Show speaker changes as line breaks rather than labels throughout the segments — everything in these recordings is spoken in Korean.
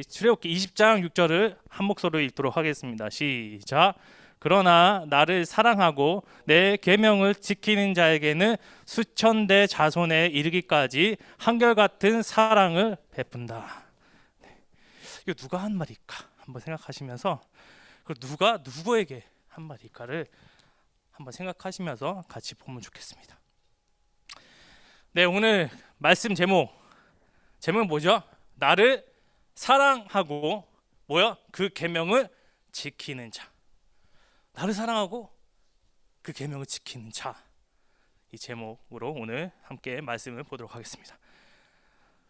출애굽기 20장 6절을 한 목소리로 읽도록 하겠습니다. 시작. 그러나 나를 사랑하고 내 계명을 지키는 자에게는 수천 대 자손에 이르기까지 한결같은 사랑을 베푼다. 이거 누가 한 말일까? 한번 생각하시면서, 그 누가 누구에게 한 말일까를 한번 생각하시면서 같이 보면 좋겠습니다. 네, 오늘 말씀 제목은 뭐죠? 나를 사랑하고 그 계명을 지키는 자. 나를 사랑하고 그 계명을 지키는 자. 이 제목으로 오늘 함께 말씀을 보도록 하겠습니다.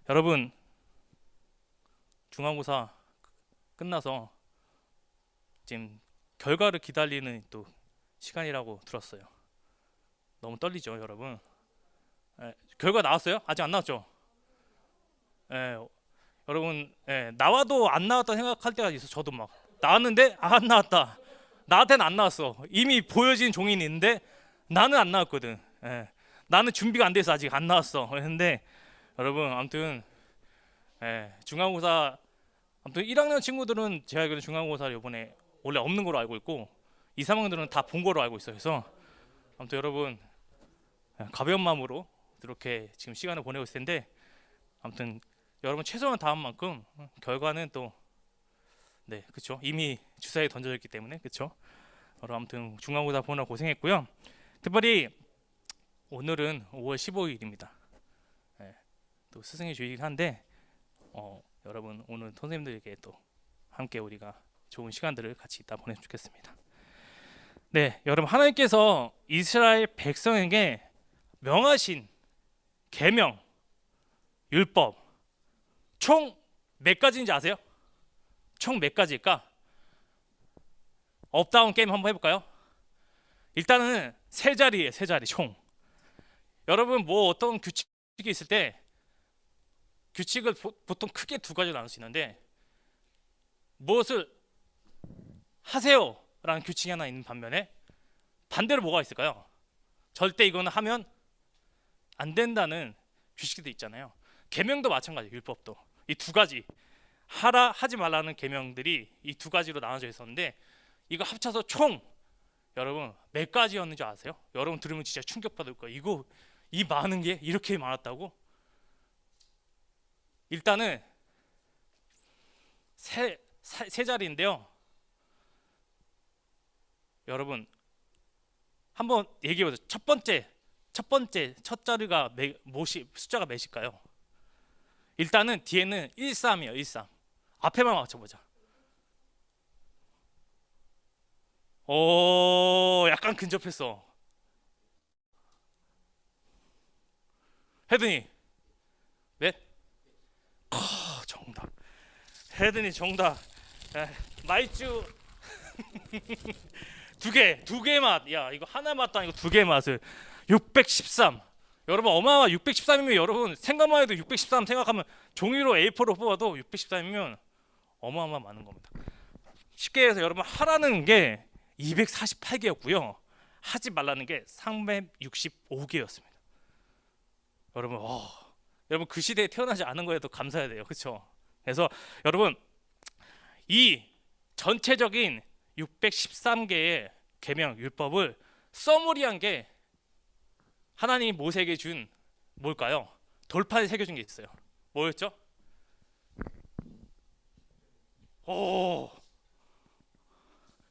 여러분, 중간고사 끝나서 지금 결과를 기다리는 또 시간이라고 들었어요. 너무 떨리죠, 여러분? 결과 나왔어요? 아직 안 나왔죠? 여러분, 나와도 안 나왔다 생각할 때가 있어. 저도 막 나왔는데 안 나왔다. 나한테는 안 나왔어. 이미 보여진 종이는 있는데 나는 안 나왔거든. 나는 준비가 안 돼서 아직 안 나왔어. 근데 여러분, 아무튼 중간고사, 아무튼 1학년 친구들은 제가 알기로는 중간고사를 이번에 원래 없는 걸로 알고 있고 2, 3학년들은 다 본 거로 알고 있어요. 그래서 아무튼 여러분, 가벼운 마음으로 이렇게 지금 시간을 보내고 있을 텐데, 아무튼 여러분 최선을 다한 만큼 결과는 또 그렇죠. 이미 주사위에 던져졌기 때문에, 그렇죠. 여러분, 아무튼 중간고사 보느라 고생했고요. 특별히 오늘은 5월 15일입니다. 또 스승의 주일이긴 한데 여러분, 오늘 선생님들에게 또 함께 우리가 좋은 시간들을 같이 이따 보내면 좋겠습니다. 네, 여러분, 하나님께서 이스라엘 백성에게 명하신 계명, 율법 총 몇 가지인지 아세요? 총 몇 가지일까? 업다운 게임 한번 해볼까요? 일단은 세 자리예요. 세 자리 총. 여러분, 뭐 어떤 규칙이 있을 때 규칙을 보통 크게 두 가지로 나눌 수 있는데, 무엇을 하세요 라는 규칙이 하나 있는 반면에 반대로 뭐가 있을까요? 절대 이거는 하면 안 된다는 규칙도 있잖아요. 계명도 마찬가지예요. 율법도 이 두 가지, 하라 하지 말라는 계명들이 이 두 가지로 나눠져 있었는데, 이거 합쳐서 총 여러분 몇 가지였는지 아세요? 여러분 들으면 진짜 충격받을 거예요. 이거 이 많은 게 이렇게 많았다고? 일단은 세 자리인데요. 여러분 한번 얘기해 보세요. 첫 자리가 숫자가 몇일까요? 일단은 뒤에는 13이에요. 13. 앞에만 맞춰보자. 오, 약간 근접했어. 헤드니 몇? 정답. 헤드니 정답. 마이쮸 두 개 맛. 야, 이거 하나 맛도 아니고 두 개 맛을 613. 여러분, 어마어마. 613이면 여러분 생각만 해도 613 생각하면 종이로 A4로 뽑아도 613이면 어마어마 많은 겁니다. 쉽게 해서 여러분, 하라는 게 248개였고요. 하지 말라는 게 365개였습니다. 여러분, 여러분 그 시대에 태어나지 않은 거에도 감사해야 돼요. 그렇죠? 그래서 여러분, 이 전체적인 613개의 계명 율법을 써머리한 게 하나님이 모세에게 준 뭘까요? 돌판에 새겨준 게 있어요. 뭐였죠?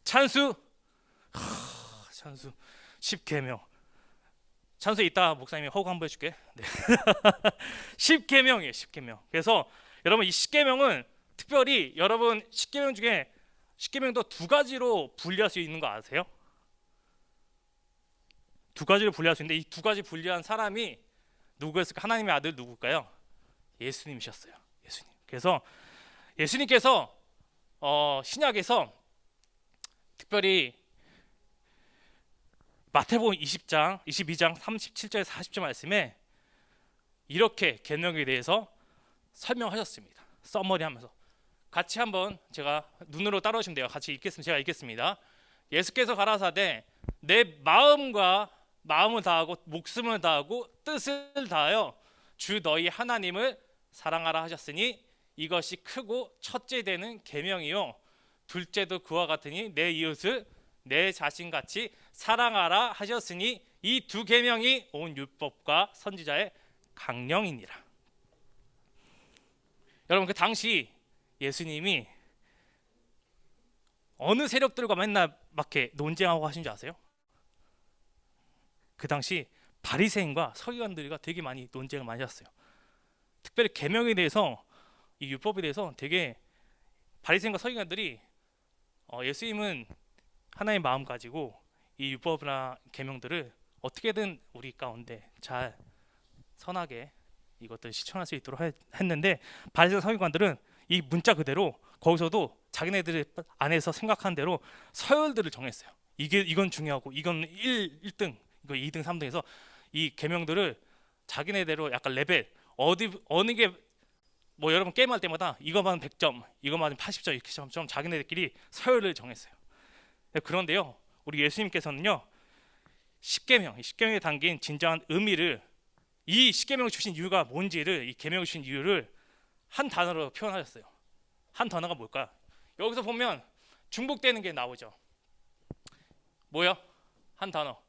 찬수. 찬수 10계명. 찬수 이따 목사님이 허구 한번 해줄게. 10계명이에요. 10계명. 그래서 여러분, 이 10계명은 특별히 여러분 10계명 중에 10계명도 두 가지로 분리할 수 있는 거 아세요? 두 가지로 분리할 수 있는데, 이 두 가지 분리한 사람이 누구였을까? 하나님의 아들 누굴까요? 예수님이셨어요. 예수님. 그래서 예수님께서 신약에서 특별히 마태복음 22장 37절에서 40절 말씀에 이렇게 계명에 대해서 설명하셨습니다. 서머리하면서 같이 한번 제가 눈으로 따라오시면 돼요. 같이 읽겠습니다. 제가 읽겠습니다. 예수께서 가라사대 내 마음을 다하고 목숨을 다하고 뜻을 다하여 주 너희 하나님을 사랑하라 하셨으니 이것이 크고 첫째 되는 계명이요 둘째도 그와 같으니 내 이웃을 내 자신같이 사랑하라 하셨으니 이 두 계명이 온 율법과 선지자의 강령이니라. 여러분, 그 당시 예수님이 어느 세력들과 맨날 막 이렇게 논쟁하고 하신 줄 아세요? 그 당시 바리새인과 서기관들과 되게 많이 논쟁을 많이 하셨어요. 특별히 계명에 대해서, 이 율법에 대해서 되게 바리새인과 서기관들이 예수님은 하나의 마음 가지고 이 율법이나 계명들을 어떻게든 우리 가운데 잘 선하게 이것들을 실천할 수 있도록 했는데, 바리새인 서기관들은 이 문자 그대로 거기서도 자기네들 안에서 생각한 대로 서열들을 정했어요. 이건 중요하고 이건 1등, 이거 2등, 3등에서 이 계명들을 자기네대로 약간 레벨 어느 게 뭐 여러분 게임할 때마다 이거만 100점, 이거만 80점 이렇게 점점 자기네들끼리 서열을 정했어요. 그런데요, 우리 예수님께서는요, 십계명에 담긴 진정한 의미를, 이 십계명을 주신 이유가 뭔지를, 이 계명을 주신 이유를 한 단어로 표현하셨어요. 한 단어가 뭘까? 여기서 보면 중복되는 게 나오죠. 뭐야? 한 단어.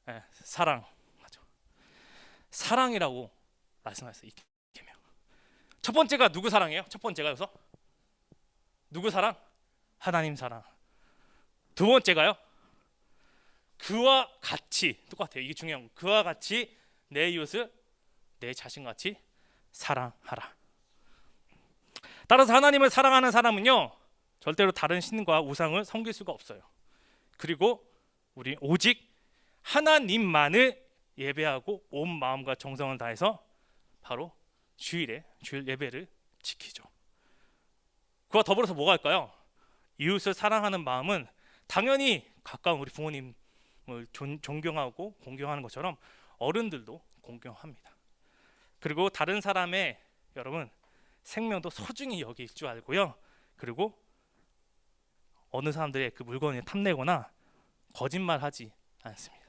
네, 사랑. 맞아. 사랑이라고 말씀하셨어요. 이 계명. 첫 번째가 누구 사랑이에요? 첫 번째가 여기서 누구 사랑? 하나님 사랑. 두 번째가요, 그와 같이, 똑같아요. 이게 중요한 거. 그와 같이 내 이웃을 내 자신같이 사랑하라. 따라서 하나님을 사랑하는 사람은요, 절대로 다른 신과 우상을 섬길 수가 없어요. 그리고 우리 오직 하나님만을 예배하고 온 마음과 정성을 다해서 바로 주일 예배를 지키죠. 그와 더불어서 뭐가 할까요? 이웃을 사랑하는 마음은 당연히 가까운 우리 부모님을 존경하고 공경하는 것처럼 어른들도 공경합니다. 그리고 다른 사람의, 여러분, 생명도 소중히 여길 줄 알고요. 그리고 어느 사람들의 그 물건을 탐내거나 거짓말하지 않습니다.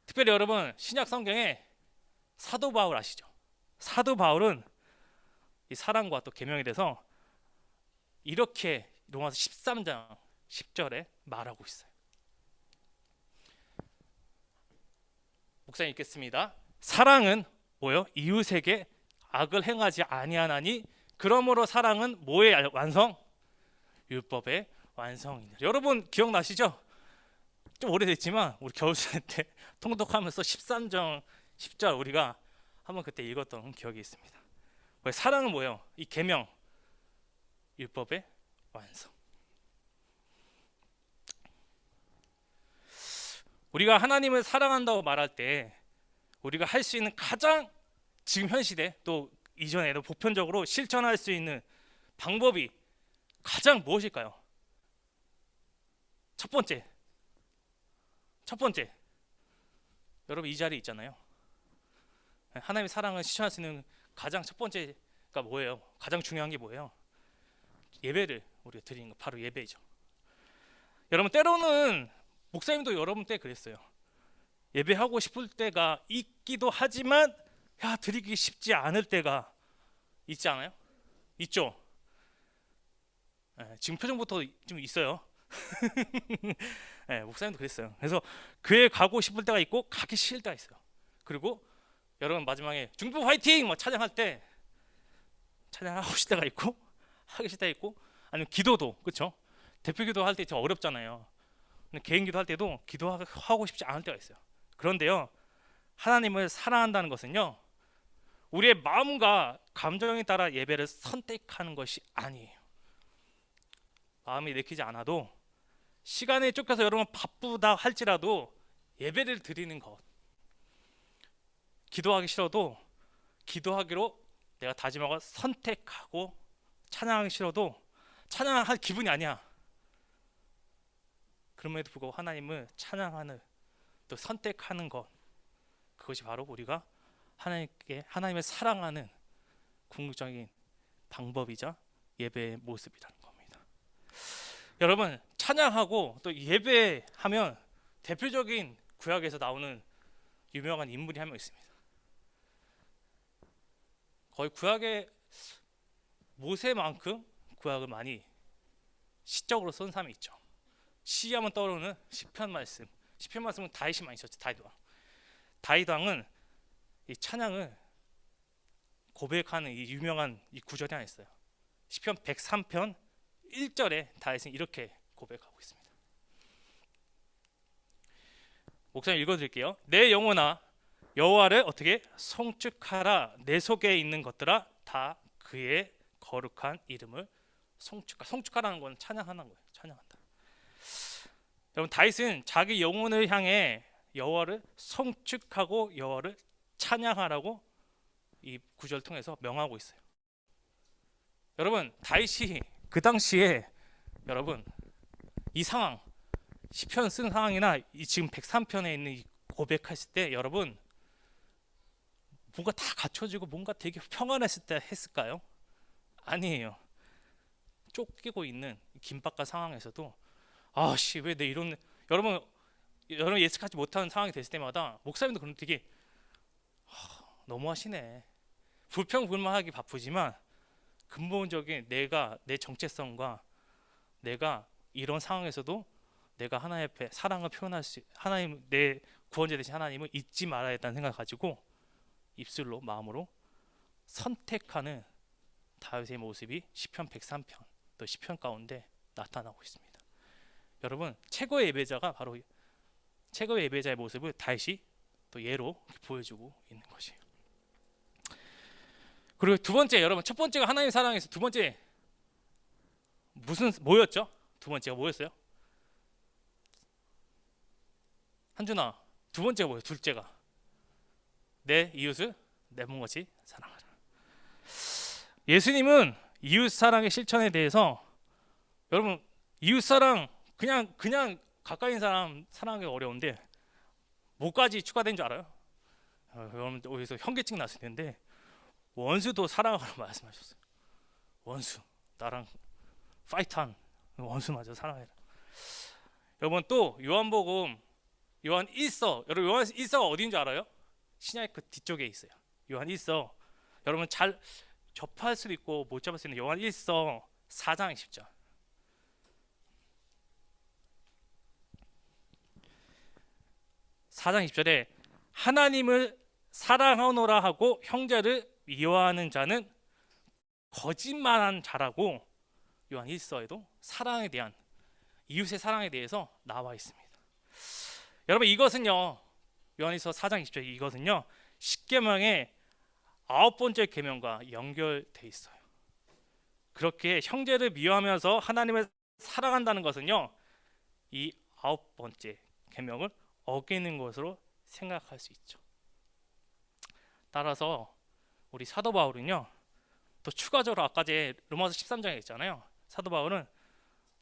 특별히 여러분, 신약 성경에 사도 바울 아시죠? 사도 바울은 이 사랑과 또 계명에 대해서 이렇게 로마서 13장 10절에 말하고 있어요. 목사님 읽겠습니다. 사랑은 뭐요? 이웃에게 악을 행하지 아니하나니 그러므로 사랑은 뭐의 완성? 율법의 완성이니라. 여러분 기억나시죠? 좀 오래됐지만 우리 겨울수련 때 통독하면서 13장 10절 우리가 한번 그때 읽었던 기억이 있습니다. 사랑은 뭐예요? 이 계명, 율법의 완성. 우리가 하나님을 사랑한다고 말할 때 우리가 할 수 있는 가장 지금 현 시대 또 이전에도 보편적으로 실천할 수 있는 방법이 가장 무엇일까요? 첫 번째 여러분 이 자리에 있잖아요. 하나님의 사랑을 실천할 수 있는 가장 첫 번째가 뭐예요? 가장 중요한 게 뭐예요? 예배를 우리가 드리는 거, 바로 예배죠. 여러분 때로는 목사님도 여러분 때 그랬어요. 예배하고 싶을 때가 있기도 하지만 드리기 쉽지 않을 때가 있지 않아요? 있죠? 지금 표정부터 좀 있어요. 목사님도 그랬어요. 그래서 교회 가고 싶을 때가 있고 가기 싫을 때가 있어요. 그리고 여러분 마지막에 중보 화이팅! 뭐 찬양할 때 찬양하고 싶을 때가 있고 하기 싫을 때가 있고, 아니면 기도도 그렇죠? 대표 기도할 때 좀 어렵잖아요. 개인 기도할 때도 기도하고 싶지 않을 때가 있어요. 그런데요, 하나님을 사랑한다는 것은요, 우리의 마음과 감정에 따라 예배를 선택하는 것이 아니에요. 마음이 내키지 않아도, 시간에 쫓겨서 여러분 바쁘다 할지라도 예배를 드리는 것, 기도하기 싫어도 기도하기로 내가 다짐하고 선택하고, 찬양하기 싫어도 찬양할 기분이 아니야, 그럼에도 불구하고 하나님을 찬양하는, 또 선택하는 것, 그것이 바로 우리가 하나님을 사랑하는 궁극적인 방법이자 예배의 모습이라는 겁니다. 여러분 찬양하고 또 예배하면 대표적인 구약에서 나오는 유명한 인물이 한 명 있습니다. 거의 구약의 모세만큼 구약을 많이 시적으로 쓴 사람이 있죠. 시하면 떠오르는 시편 말씀. 시편 말씀은 다윗이 많이 썼죠. 다윗 왕. 다윗 왕은 이 찬양을 고백하는 이 유명한 이 구절이 하나 있어요. 시편 103편 1절에 다윗은 이렇게 고백하고 있습니다. 목사님 읽어드릴게요. 내 영혼아 여호와를 어떻게 송축하라. 내 속에 있는 것들아 다 그의 거룩한 이름을 송축하. 송축하라는 건 찬양하는 거예요. 찬양한다. 여러분 다윗은 자기 영혼을 향해 여호와를 송축하고 여호와를 찬양하라고 이 구절을 통해서 명하고 있어요. 여러분 다윗이 그 당시에 여러분 이 상황 시편 쓴 상황이나 이 지금 103편에 있는 이 고백했을 때 여러분 뭔가 다 갖춰지고 뭔가 되게 평안했을 때 했을까요? 아니에요. 쫓기고 있는 긴박한 상황에서도 아씨 왜 내 이런 여러분 예측하지 못하는 상황이 됐을 때마다 목사님도 그런 되게 너무하시네. 불평불만하기 바쁘지만 근본적인 내가 내 정체성과 내가 이런 상황에서도 내가 하나님 앞에 사랑을 표현할 수 하나님 내 구원자 되신 하나님을 잊지 말아야겠다는 생각을 가지고 입술로 마음으로 선택하는 다윗의 모습이 시편 103편 또 시편 가운데 나타나고 있습니다. 여러분 최고의 예배자가 바로 최고의 예배자의 모습을 다윗이 또 예로 보여주고 있는 것이에요. 그리고 두 번째 여러분 첫 번째가 하나님 사랑에서 두 번째 무슨 뭐였죠? 두 번째가 뭐였어요? 한준아 두 번째가 뭐예요? 둘째가 내 이웃을 내 몸같이 사랑하라. 예수님은 이웃 사랑의 실천에 대해서 여러분 이웃 사랑 그냥 가까이 있는 사람 사랑하기 어려운데 뭐까지 추가된 줄 알아요? 여러분 여기서 현기증 났을 텐데 원수도 사랑하라고 말씀하셨어요. 원수 나랑 파이트한 원수마저 사랑해라. 여러분 또 요한복음 요한 1서 여러분 요한 1서가 어디인 줄 알아요? 신약의 그 뒤쪽에 있어요. 요한 1서 여러분 잘 접할 수도 있고 못 접할 수 있는 요한 1서 4장 20절. (4장 20절에) 하나님을 사랑하노라 하고 형제를 미워하는 자는 거짓말한 자라고 요한 1서에도 사랑에 대한 이웃의 사랑에 대해서 나와 있습니다. 여러분 이것은요 요한일서 4장 20절 이것은요 십계명의 9번째 계명과 연결돼 있어요. 그렇게 형제를 미워하면서 하나님을 사랑한다는 것은요 이 9번째 계명을 어기는 것으로 생각할 수 있죠. 따라서 우리 사도 바울은요 또 추가적으로 아까 제 로마서 13장에 있잖아요. 사도 바울은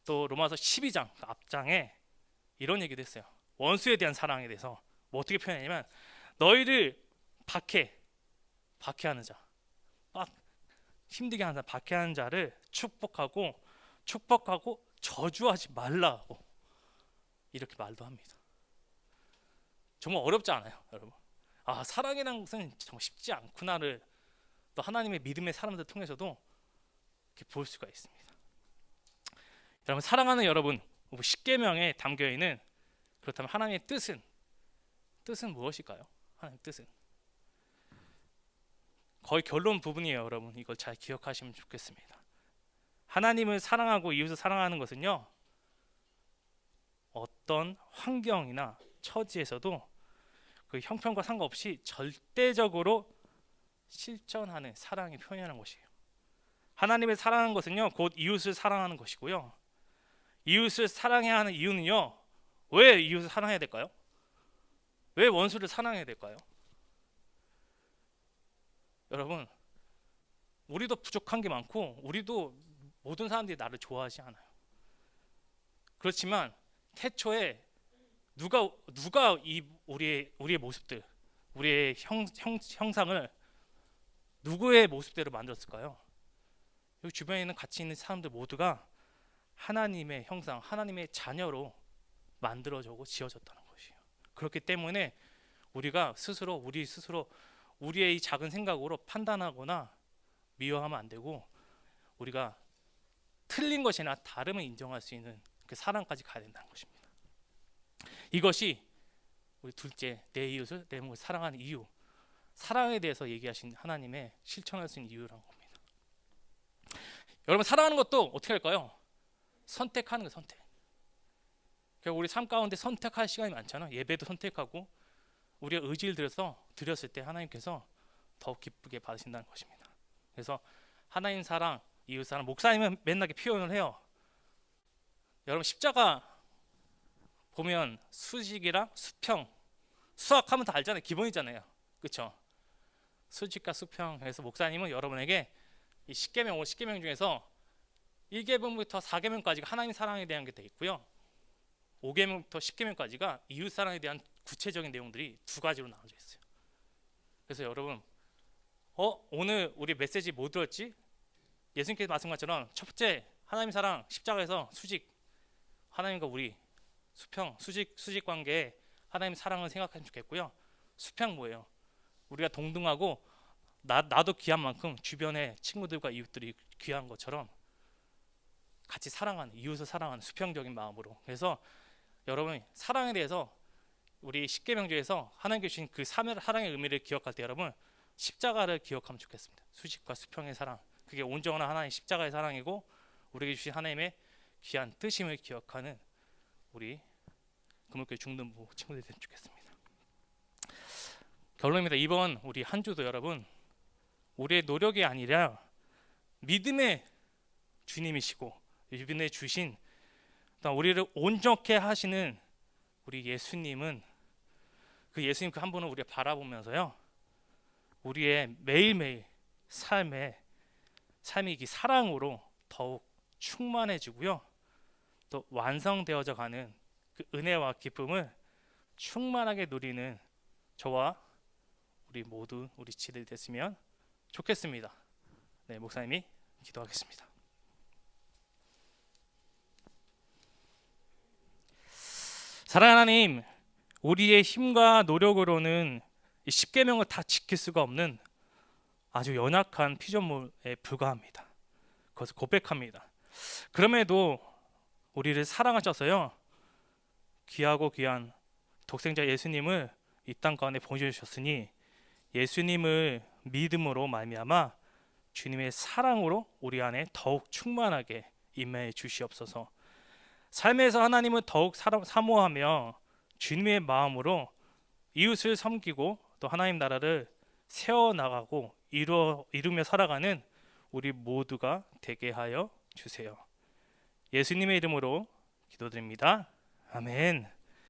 또 로마서 12장 그 앞장에 이런 얘기도 했어요. 원수에 대한 사랑에 대해서 뭐 어떻게 표현했냐면 너희를 박해하는 자, 막 힘들게 하는 자, 박해하는 자를 축복하고 저주하지 말라고 이렇게 말도 합니다. 정말 어렵지 않아요, 여러분? 아 사랑이라는 것은 정말 쉽지 않구나를 또 하나님의 믿음의 사람들 통해서도 이렇게 볼 수가 있습니다. 여러분 사랑하는 여러분, 십계명에 담겨 있는 그렇다면 하나님의 뜻은 무엇일까요? 하나님의 뜻은 거의 결론 부분이에요, 여러분. 이걸 잘 기억하시면 좋겠습니다. 하나님을 사랑하고 이웃을 사랑하는 것은요 어떤 환경이나 처지에서도 그 형편과 상관없이 절대적으로 실천하는 사랑이 표현하는 것이에요. 하나님을 사랑하는 것은요 곧 이웃을 사랑하는 것이고요. 이웃을 사랑해야 하는 이유는요 왜 이웃을 사랑해야 될까요? 왜 원수를 사랑해야 될까요? 여러분 우리도 부족한 게 많고 우리도 모든 사람들이 나를 좋아하지 않아요. 그렇지만 태초에 누가 이 우리의 모습들, 우리의 형상을 누구의 모습대로 만들었을까요? 여기 주변에 있는 같이 있는 사람들 모두가 하나님의 형상, 하나님의 자녀로 만들어지고 지어졌다는 것이에요. 그렇기 때문에 우리가 우리 스스로 우리의 이 작은 생각으로 판단하거나 미워하면 안 되고 우리가 틀린 것이나 다름을 인정할 수 있는 그 사랑까지 가야 된다는 것입니다. 이것이 우리 둘째, 내 이웃을 내 몸을 사랑하는 이유, 사랑에 대해서 얘기하신 하나님의 실천할 수 있는 이유라는 겁니다. 여러분, 사랑하는 것도 어떻게 할까요? 선택하는 거, 선택. 우리 삶 가운데 선택할 시간이 많잖아요. 예배도 선택하고 우리가 의지를 들여서 드렸을 때 하나님께서 더 기쁘게 받으신다는 것입니다. 그래서 하나님 사랑, 이웃 사랑, 목사님은 맨날 이렇게 표현을 해요. 여러분, 십자가 보면 수직이랑 수평, 수학하면 다 알잖아요. 기본이잖아요. 그렇죠? 수직과 수평. 그래서 목사님은 여러분에게 이 10계명, 10계명 중에서 1계명부터 4계명까지가 하나님 사랑에 대한 게 되어 있고요. 5계명부터 10계명까지가 이웃 사랑에 대한 구체적인 내용들이 두 가지로 나눠져 있어요. 그래서 여러분, 오늘 우리 메시지 뭐 들었지? 예수님께서 말씀하신 것처럼 첫 번째, 하나님 사랑, 십자가에서 수직, 하나님과 우리 수평, 수직 관계에 하나님 사랑을 생각하면 좋겠고요. 수평 뭐예요? 우리가 동등하고 나도 귀한 만큼 주변의 친구들과 이웃들이 귀한 것처럼 같이 사랑하는, 이웃을 사랑하는 수평적인 마음으로. 그래서 여러분, 사랑에 대해서 우리 10계명 중에서 하나님께 주신 그 사랑의 의미를 기억할 때 여러분, 십자가를 기억하면 좋겠습니다. 수직과 수평의 사랑, 그게 온전한 하나님의 십자가의 사랑이고 우리에게 주신 하나님의 귀한 뜻임을 기억하는 우리 금옥교회 중등부 친구들이 되면 좋겠습니다. 결론입니다. 이번 우리 한 주도 여러분, 우리의 노력이 아니라 믿음의 주님이시고 이분의 주신 우리를 온전케 하시는 우리 예수님은, 그 예수님 그 한 분을 우리가 바라보면서요, 우리의 매일매일 삶이 이 사랑으로 더욱 충만해지고요, 또 완성되어져 가는 그 은혜와 기쁨을 충만하게 누리는 저와 우리 모두 우리 지들이 됐으면 좋겠습니다. 네, 목사님이 기도하겠습니다. 사랑하는 하나님, 우리의 힘과 노력으로는 이 10계명을 다 지킬 수가 없는 아주 연약한 피조물에 불과합니다. 그것을 고백합니다. 그럼에도 우리를 사랑하셔서요, 귀하고 귀한 독생자 예수님을 이 땅 가운데 보내주셨으니 예수님을 믿음으로 말미암아 주님의 사랑으로 우리 안에 더욱 충만하게 임해 주시옵소서. 삶에서 하나님을 더욱 사모하며 주님의 마음으로 이웃을 섬기고 또 하나님 나라를 세워나가고 이루며 살아가는 우리 모두가 되게 하여 주세요. 예수님의 이름으로 기도드립니다. 아멘.